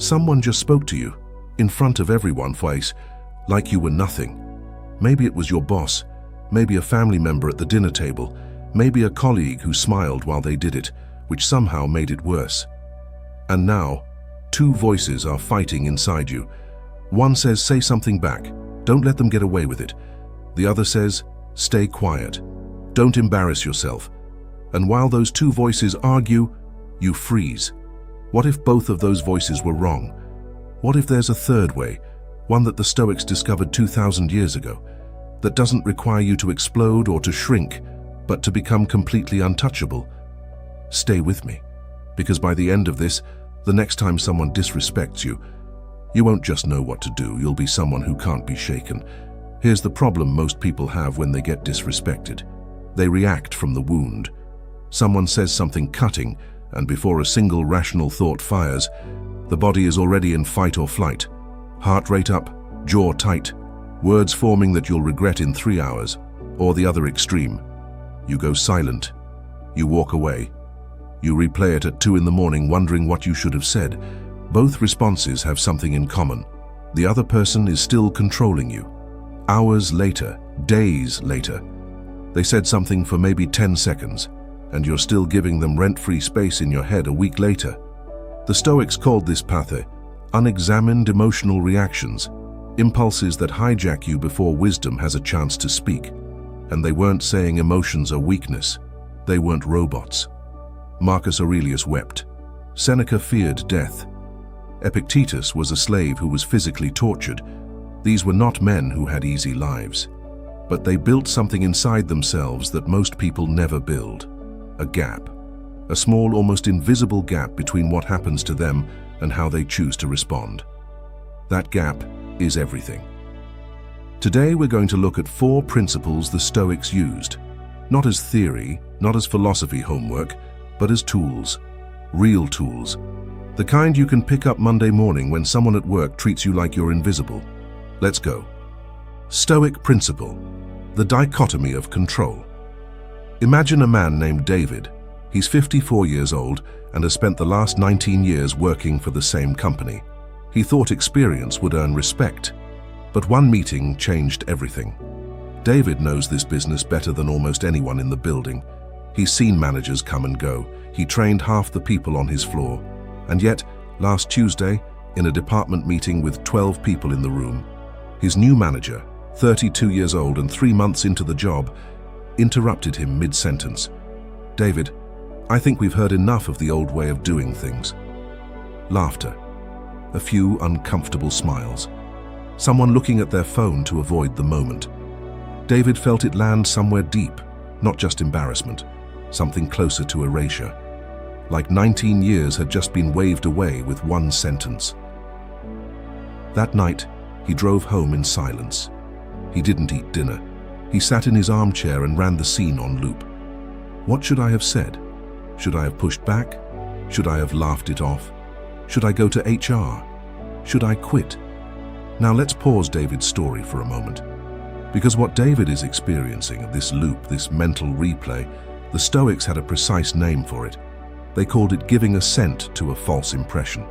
Someone just spoke to you, in front of everyone, face, like you were nothing. Maybe it was your boss, maybe a family member at the dinner table, maybe a colleague who smiled while they did it, which somehow made it worse. And now, two voices are fighting inside you. One says, say something back, don't let them get away with it. The other says, stay quiet, don't embarrass yourself. And while those two voices argue, you freeze. What if both of those voices were wrong? What if there's a third way, one that the Stoics discovered 2,000 years ago, that doesn't require you to explode or to shrink, but to become completely untouchable? Stay with me, because by the end of this, the next time someone disrespects you, you won't just know what to do, you'll be someone who can't be shaken. Here's the problem most people have when they get disrespected. They react from the wound. Someone says something cutting, and before a single rational thought fires, the body is already in fight or flight. Heart rate up, jaw tight, words forming that you'll regret in 3 hours. Or the other extreme. You go silent. You walk away. You replay it at 2 in the morning wondering what you should have said. Both responses have something in common. The other person is still controlling you. Hours later, days later, they said something for maybe 10 seconds, and you're still giving them rent-free space in your head a week later. The Stoics called this pathe, unexamined emotional reactions, impulses that hijack you before wisdom has a chance to speak. And they weren't saying emotions are weakness. They weren't robots. Marcus Aurelius wept. Seneca feared death. Epictetus was a slave who was physically tortured. These were not men who had easy lives. But they built something inside themselves that most people never build. A gap. A small, almost invisible gap between what happens to them and how they choose to respond. That gap is everything. Today we're going to look at 4 principles the Stoics used, not as theory, not as philosophy homework, but as tools, real tools, the kind you can pick up Monday morning when someone at work treats you like you're invisible. Let's go. Stoic principle, the dichotomy of control. Imagine a man named David. He's 54 years old and has spent the last 19 years working for the same company. He thought experience would earn respect, but one meeting changed everything. David knows this business better than almost anyone in the building. He's seen managers come and go. He trained half the people on his floor. And yet, last Tuesday, in a department meeting with 12 people in the room, his new manager, 32 years old and 3 months into the job, interrupted him mid-sentence. David, I think we've heard enough of the old way of doing things. Laughter. A few uncomfortable smiles. Someone looking at their phone to avoid the moment. David felt it land somewhere deep, not just embarrassment, something closer to erasure. Like 19 years had just been waved away with one sentence. That night, he drove home in silence. He didn't eat dinner. He sat in his armchair and ran the scene on loop. What should I have said? Should I have pushed back? Should I have laughed it off? Should I go to HR? Should I quit? Now let's pause David's story for a moment. Because what David is experiencing, this loop, this mental replay, the Stoics had a precise name for it. They called it giving assent to a false impression.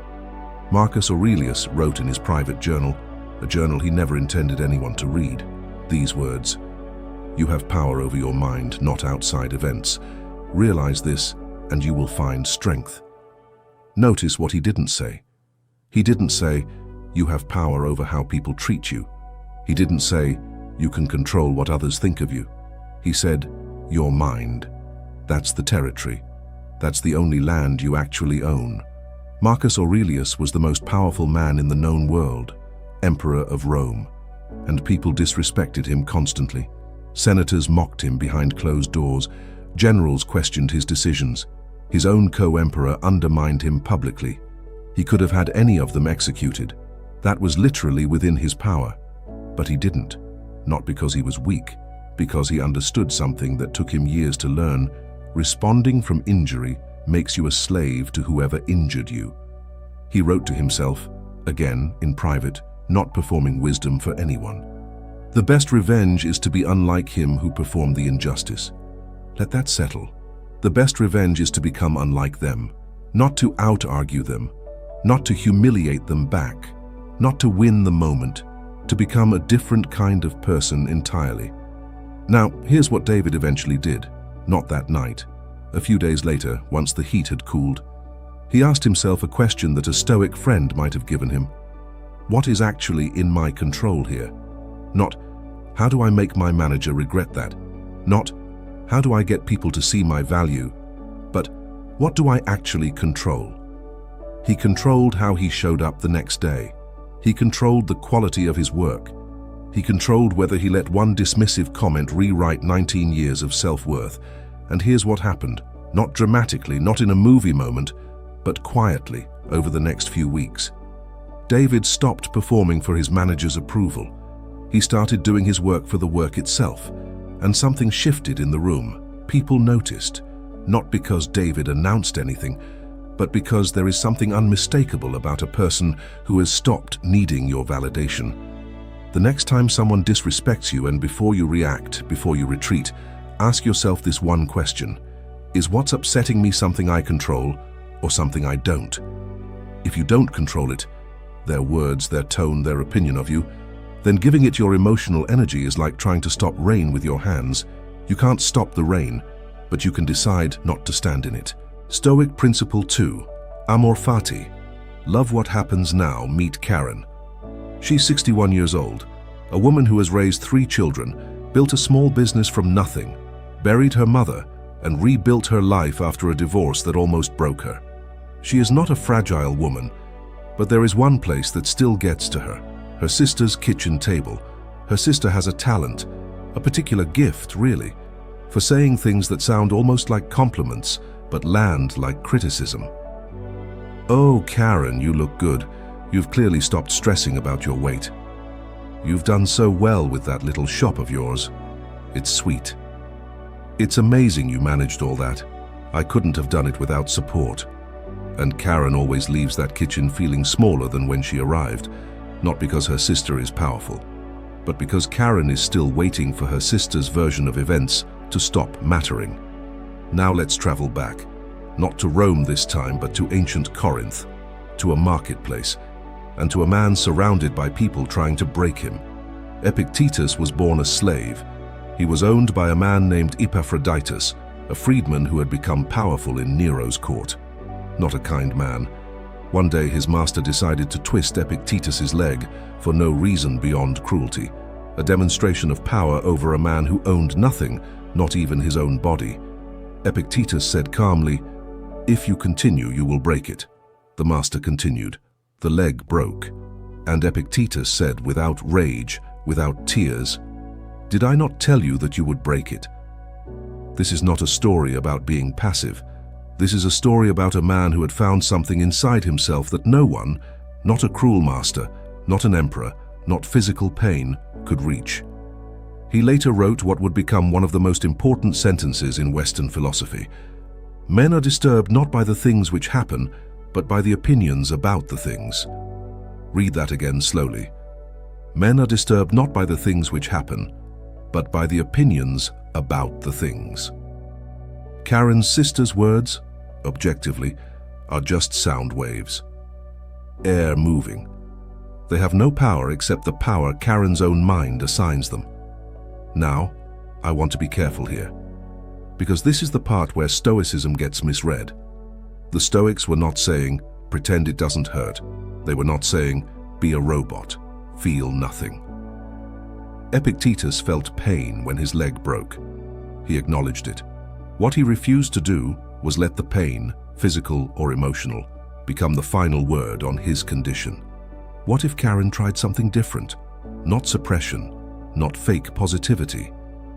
Marcus Aurelius wrote in his private journal, a journal he never intended anyone to read, these words: "You have power over your mind, not outside events. Realize this, and you will find strength." Notice what he didn't say. He didn't say, "You have power over how people treat you." He didn't say, "You can control what others think of you." He said, "Your mind. That's the territory. That's the only land you actually own." Marcus Aurelius was the most powerful man in the known world, Emperor of Rome, and people disrespected him constantly. Senators mocked him behind closed doors. Generals questioned his decisions. His own co-emperor undermined him publicly. He could have had any of them executed. That was literally within his power. But he didn't. Not because he was weak, because he understood something that took him years to learn. Responding from injury makes you a slave to whoever injured you. He wrote to himself, again in private, not performing wisdom for anyone. The best revenge is to be unlike him who performed the injustice. Let that settle. The best revenge is to become unlike them, not to out-argue them, not to humiliate them back, not to win the moment, to become a different kind of person entirely. Now, here's what David eventually did, not that night. A few days later, once the heat had cooled, he asked himself a question that a Stoic friend might have given him. What is actually in my control here? Not, how do I make my manager regret that? Not, how do I get people to see my value? But, what do I actually control? He controlled how he showed up the next day. He controlled the quality of his work. He controlled whether he let one dismissive comment rewrite 19 years of self-worth. And here's what happened, not dramatically, not in a movie moment, but quietly over the next few weeks. David stopped performing for his manager's approval. He started doing his work for the work itself, and something shifted in the room. People noticed, not because David announced anything, but because there is something unmistakable about a person who has stopped needing your validation. The next time someone disrespects you, and before you react, before you retreat, ask yourself this one question: is what's upsetting me something I control or something I don't? If you don't control it, their words, their tone, their opinion of you, then giving it your emotional energy is like trying to stop rain with your hands. You can't stop the rain, but you can decide not to stand in it. Stoic Principle 2, Amor Fati. Love what happens now. Meet Karen. She's 61 years old, a woman who has raised 3 children, built a small business from nothing, buried her mother, and rebuilt her life after a divorce that almost broke her. She is not a fragile woman, but there is one place that still gets to her: her sister's kitchen table. Her sister has a talent, a particular gift, really, for saying things that sound almost like compliments, but land like criticism. "Oh, Karen, you look good. You've clearly stopped stressing about your weight. You've done so well with that little shop of yours. It's sweet. It's amazing you managed all that. I couldn't have done it without support." And Karen always leaves that kitchen feeling smaller than when she arrived, not because her sister is powerful, but because Karen is still waiting for her sister's version of events to stop mattering. Now let's travel back, not to Rome this time, but to ancient Corinth, to a marketplace, and to a man surrounded by people trying to break him. Epictetus was born a slave. He was owned by a man named Epictetus, a freedman who had become powerful in Nero's court. Not a kind man. One day his master decided to twist Epictetus's leg for no reason beyond cruelty, a demonstration of power over a man who owned nothing, not even his own body. Epictetus said calmly, "If you continue, you will break it." The master continued. The leg broke, and Epictetus said without rage, without tears, "Did I not tell you that you would break it?" This is not a story about being passive. This is a story about a man who had found something inside himself that no one, not a cruel master, not an emperor, not physical pain, could reach. He later wrote what would become one of the most important sentences in Western philosophy. Men are disturbed not by the things which happen, but by the opinions about the things. Read that again slowly. Men are disturbed not by the things which happen, but by the opinions about the things. Karen's sister's words, objectively, are just sound waves. Air moving. They have no power except the power Karen's own mind assigns them. Now, I want to be careful here, because this is the part where Stoicism gets misread. The Stoics were not saying, pretend it doesn't hurt. They were not saying, be a robot, feel nothing. Epictetus felt pain when his leg broke. He acknowledged it. What he refused to do was let the pain, physical or emotional, become the final word on his condition. What if Karen tried something different? Not suppression, not fake positivity,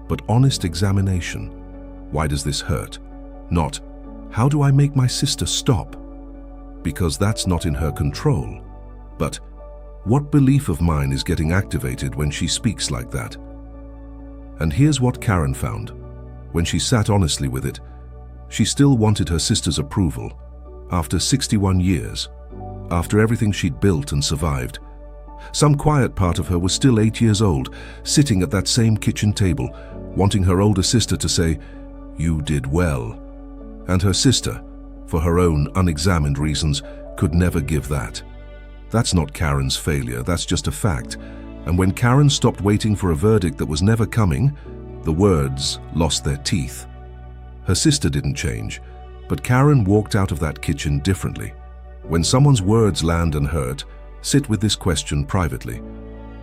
but honest examination. Why does this hurt? Not, how do I make my sister stop? Because that's not in her control. But, what belief of mine is getting activated when she speaks like that? And here's what Karen found. When she sat honestly with it, she still wanted her sister's approval. After 61 years, after everything she'd built and survived, some quiet part of her was still 8 years old, sitting at that same kitchen table, wanting her older sister to say, "You did well." And her sister, for her own unexamined reasons, could never give that. That's not Karen's failure, that's just a fact. And when Karen stopped waiting for a verdict that was never coming, the words lost their teeth. Her sister didn't change, but Karen walked out of that kitchen differently. When someone's words land and hurt, sit with this question privately.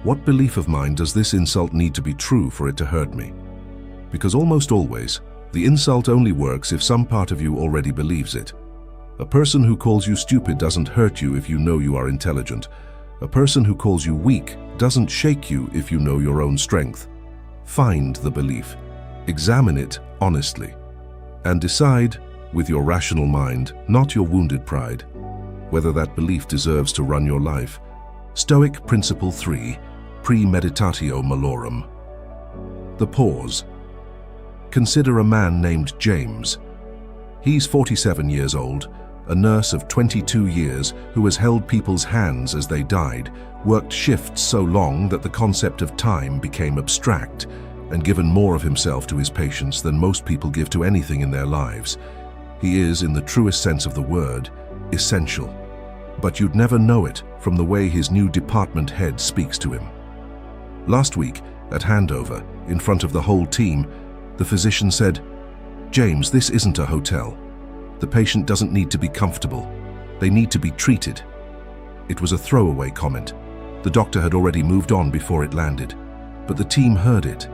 What belief of mine does this insult need to be true for it to hurt me? Because almost always, the insult only works if some part of you already believes it. A person who calls you stupid doesn't hurt you if you know you are intelligent. A person who calls you weak doesn't shake you if you know your own strength. Find the belief, examine it honestly, and decide, with your rational mind, not your wounded pride, whether that belief deserves to run your life. Stoic Principle 3, Premeditatio Malorum. The pause. Consider a man named James. He's 47 years old, a nurse of 22 years who has held people's hands as they died, worked shifts so long that the concept of time became abstract, and given more of himself to his patients than most people give to anything in their lives. He is, in the truest sense of the word, essential. But you'd never know it from the way his new department head speaks to him. Last week, at handover, in front of the whole team, the physician said, "James, this isn't a hotel. The patient doesn't need to be comfortable. They need to be treated." It was a throwaway comment. The doctor had already moved on before it landed, but the team heard it.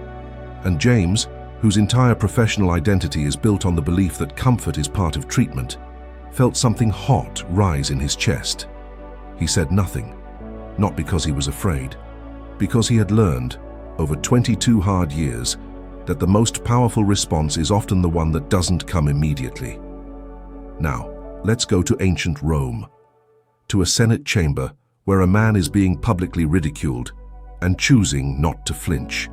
And James, whose entire professional identity is built on the belief that comfort is part of treatment, felt something hot rise in his chest. He said nothing, not because he was afraid, because he had learned, over 22 hard years, that the most powerful response is often the one that doesn't come immediately. Now, let's go to ancient Rome, to a Senate chamber where a man is being publicly ridiculed and choosing not to flinch.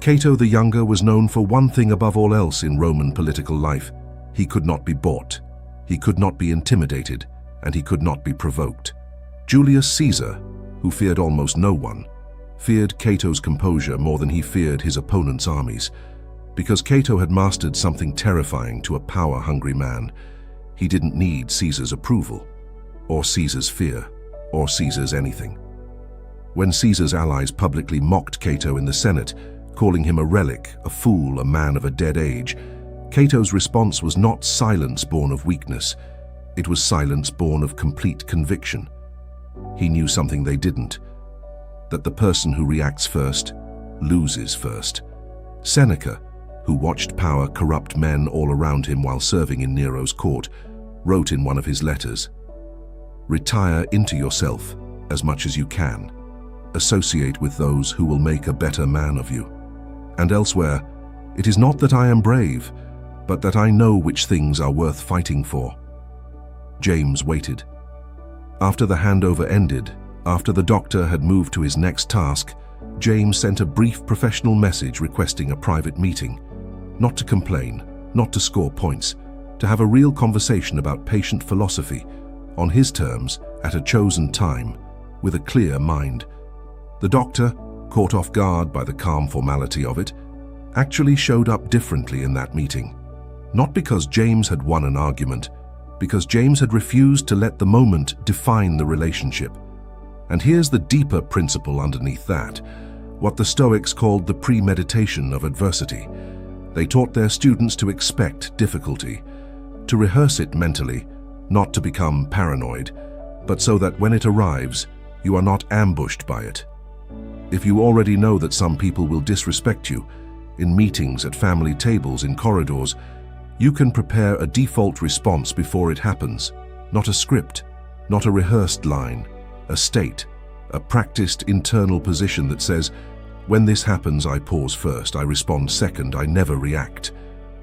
Cato the Younger was known for one thing above all else in Roman political life. He could not be bought, he could not be intimidated, and he could not be provoked. Julius Caesar, who feared almost no one, feared Cato's composure more than he feared his opponent's armies. Because Cato had mastered something terrifying to a power-hungry man, he didn't need Caesar's approval, or Caesar's fear, or Caesar's anything. When Caesar's allies publicly mocked Cato in the Senate, calling him a relic, a fool, a man of a dead age, Cato's response was not silence born of weakness. It was silence born of complete conviction. He knew something they didn't, that the person who reacts first loses first. Seneca, who watched power corrupt men all around him while serving in Nero's court, wrote in one of his letters, "Retire into yourself as much as you can. Associate with those who will make a better man of you." And elsewhere, "It is not that I am brave, but that I know which things are worth fighting for." James waited. After the handover ended, after the doctor had moved to his next task, James sent a brief professional message requesting a private meeting. Not to complain, not to score points, to have a real conversation about patient philosophy, on his terms, at a chosen time, with a clear mind. The doctor, caught off guard by the calm formality of it, actually showed up differently in that meeting. Not because James had won an argument, because James had refused to let the moment define the relationship. And here's the deeper principle underneath that, what the Stoics called the premeditation of adversity. They taught their students to expect difficulty, to rehearse it mentally, not to become paranoid, but so that when it arrives, you are not ambushed by it. If you already know that some people will disrespect you, in meetings, at family tables, in corridors, you can prepare a default response before it happens, not a script, not a rehearsed line, a state, a practiced internal position that says, when this happens, I pause first, I respond second, I never react.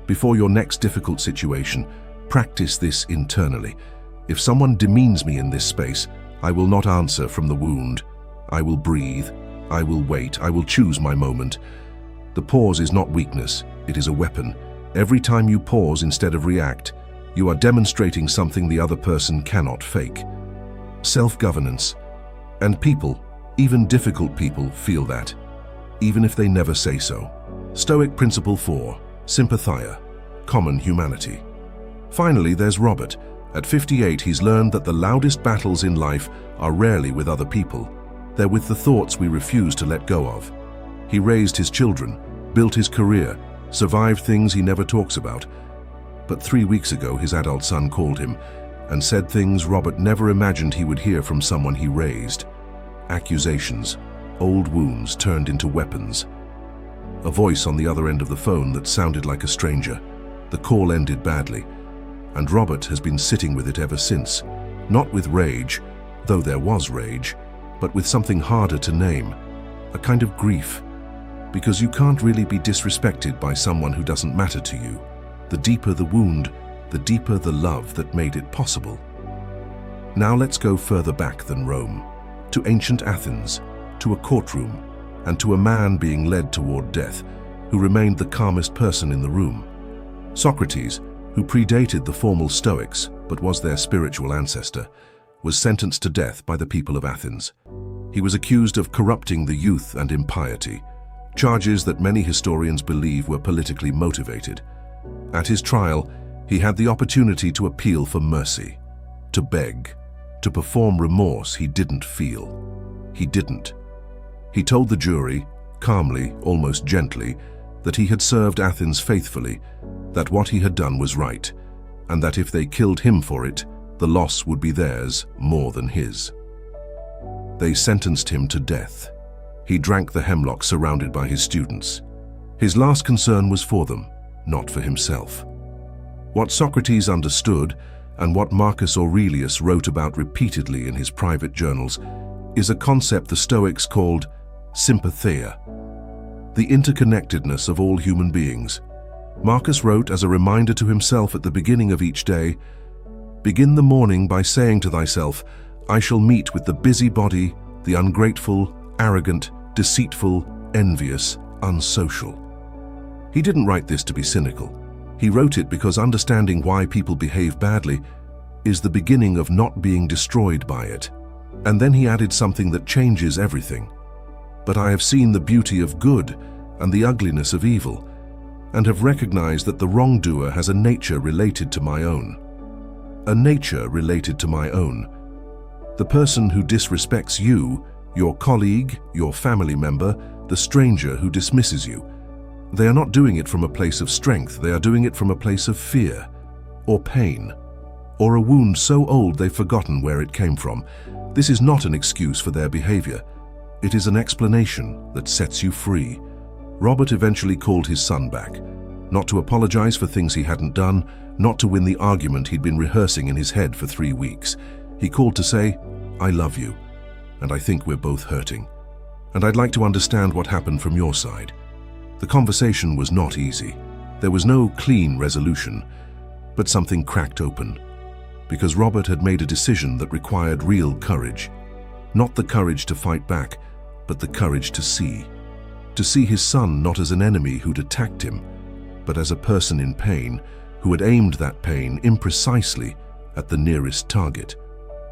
Before your next difficult situation, practice this internally. If someone demeans me in this space, I will not answer from the wound. I will breathe, I will wait, I will choose my moment. The pause is not weakness, it is a weapon. Every time you pause instead of react, you are demonstrating something the other person cannot fake. Self-governance. And people, even difficult people, feel that, even if they never say so. Stoic Principle 4, Sympathia, common humanity. Finally, there's Robert, At 58, he's learned that the loudest battles in life are rarely with other people. They're with the thoughts we refuse to let go of. He raised his children, built his career, survived things he never talks about. But 3 weeks ago, his adult son called him and said things Robert never imagined he would hear from someone he raised. Accusations, old wounds turned into weapons. A voice on the other end of the phone that sounded like a stranger. The call ended badly, and Robert has been sitting with it ever since. Not with rage, though there was rage, but with something harder to name, a kind of grief. Because you can't really be disrespected by someone who doesn't matter to you. The deeper the wound, the deeper the love that made it possible. Now let's go further back than Rome, to ancient Athens, to a courtroom, and to a man being led toward death, who remained the calmest person in the room. Socrates, who predated the formal Stoics, but was their spiritual ancestor, was sentenced to death by the people of Athens. He was accused of corrupting the youth and impiety, charges that many historians believe were politically motivated. At his trial, he had the opportunity to appeal for mercy, to beg, to perform remorse he didn't feel. He didn't. He told the jury, calmly, almost gently, that he had served Athens faithfully, that what he had done was right, and that if they killed him for it, the loss would be theirs more than his. They sentenced him to death. He drank the hemlock surrounded by his students. His last concern was for them, not for himself. What Socrates understood, and what Marcus Aurelius wrote about repeatedly in his private journals, is a concept the Stoics called sympatheia, the interconnectedness of all human beings. Marcus wrote as a reminder to himself at the beginning of each day, "Begin the morning by saying to thyself, I shall meet with the busybody, the ungrateful, arrogant, deceitful, envious, unsocial." He didn't write this to be cynical. He wrote it because understanding why people behave badly is the beginning of not being destroyed by it. And then he added something that changes everything. "But I have seen the beauty of good and the ugliness of evil, and have recognized that the wrongdoer has a nature related to my own. A nature related to my own. The person who disrespects you, your colleague, your family member, the stranger who dismisses you, they are not doing it from a place of strength, they are doing it from a place of fear, or pain, or a wound so old they've forgotten where it came from. This is not an excuse for their behavior. It is an explanation that sets you free." Robert eventually called his son back, not to apologize for things he hadn't done, not to win the argument he'd been rehearsing in his head for 3 weeks. He called to say, "I love you, and I think we're both hurting, and I'd like to understand what happened from your side." The conversation was not easy. There was no clean resolution, but something cracked open, because Robert had made a decision that required real courage. Not the courage to fight back, but the courage to see. To see his son not as an enemy who'd attacked him, but as a person in pain who had aimed that pain imprecisely at the nearest target.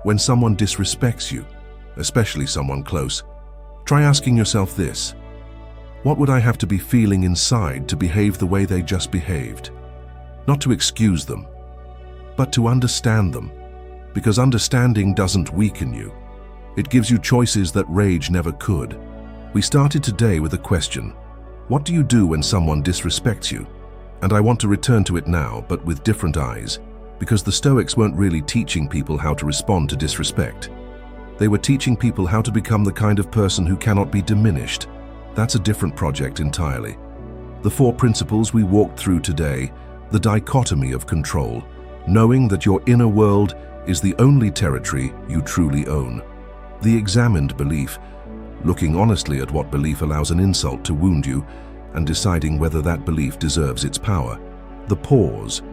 When someone disrespects you, especially someone close, try asking yourself this: what would I have to be feeling inside to behave the way they just behaved? Not to excuse them, but to understand them, because understanding doesn't weaken you. It gives you choices that rage never could. We started today with a question: what do you do when someone disrespects you? And I want to return to it now, but with different eyes, because the Stoics weren't really teaching people how to respond to disrespect. They were teaching people how to become the kind of person who cannot be diminished. That's a different project entirely. The 4 principles we walked through today, the dichotomy of control, knowing that your inner world is the only territory you truly own. The examined belief, looking honestly at what belief allows an insult to wound you, and deciding whether that belief deserves its power. The pause,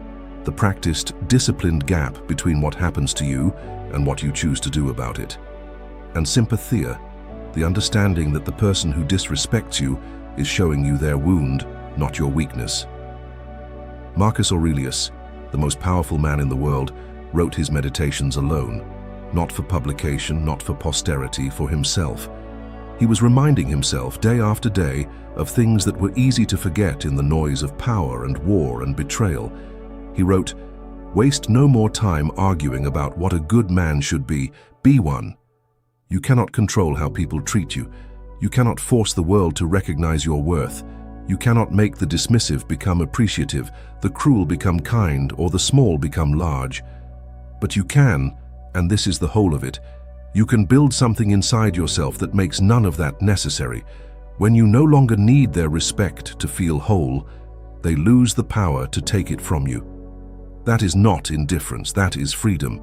the practiced, disciplined gap between what happens to you and what you choose to do about it. And sympatheia, the understanding that the person who disrespects you is showing you their wound, not your weakness. Marcus Aurelius, the most powerful man in the world, wrote his meditations alone, not for publication, not for posterity, for himself. He was reminding himself day after day of things that were easy to forget in the noise of power and war and betrayal. He wrote, Waste no more time arguing about what a good man should be. Be one. You cannot control how people treat you. You cannot force the world to recognize your worth. You cannot make the dismissive become appreciative, the cruel become kind, or the small become large. But you can, and this is the whole of it, you can build something inside yourself that makes none of that necessary. When you no longer need their respect to feel whole, they lose the power to take it from you. That is not indifference, that is freedom.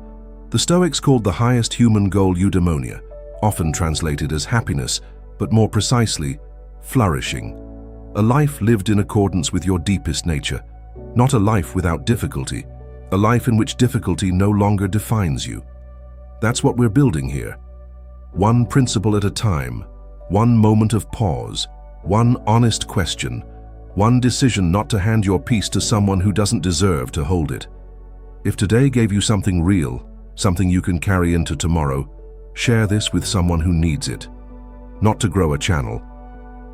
The Stoics called the highest human goal eudaimonia, often translated as happiness, but more precisely, flourishing. A life lived in accordance with your deepest nature, not a life without difficulty, a life in which difficulty no longer defines you. That's what we're building here. One principle at a time, one moment of pause, one honest question, one decision not to hand your peace to someone who doesn't deserve to hold it. If today gave you something real, something you can carry into tomorrow, share this with someone who needs it. Not to grow a channel,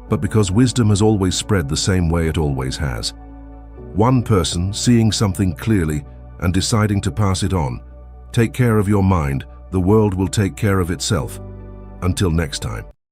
but because wisdom has always spread the same way it always has. One person seeing something clearly and deciding to pass it on. Take care of your mind, the world will take care of itself. Until next time.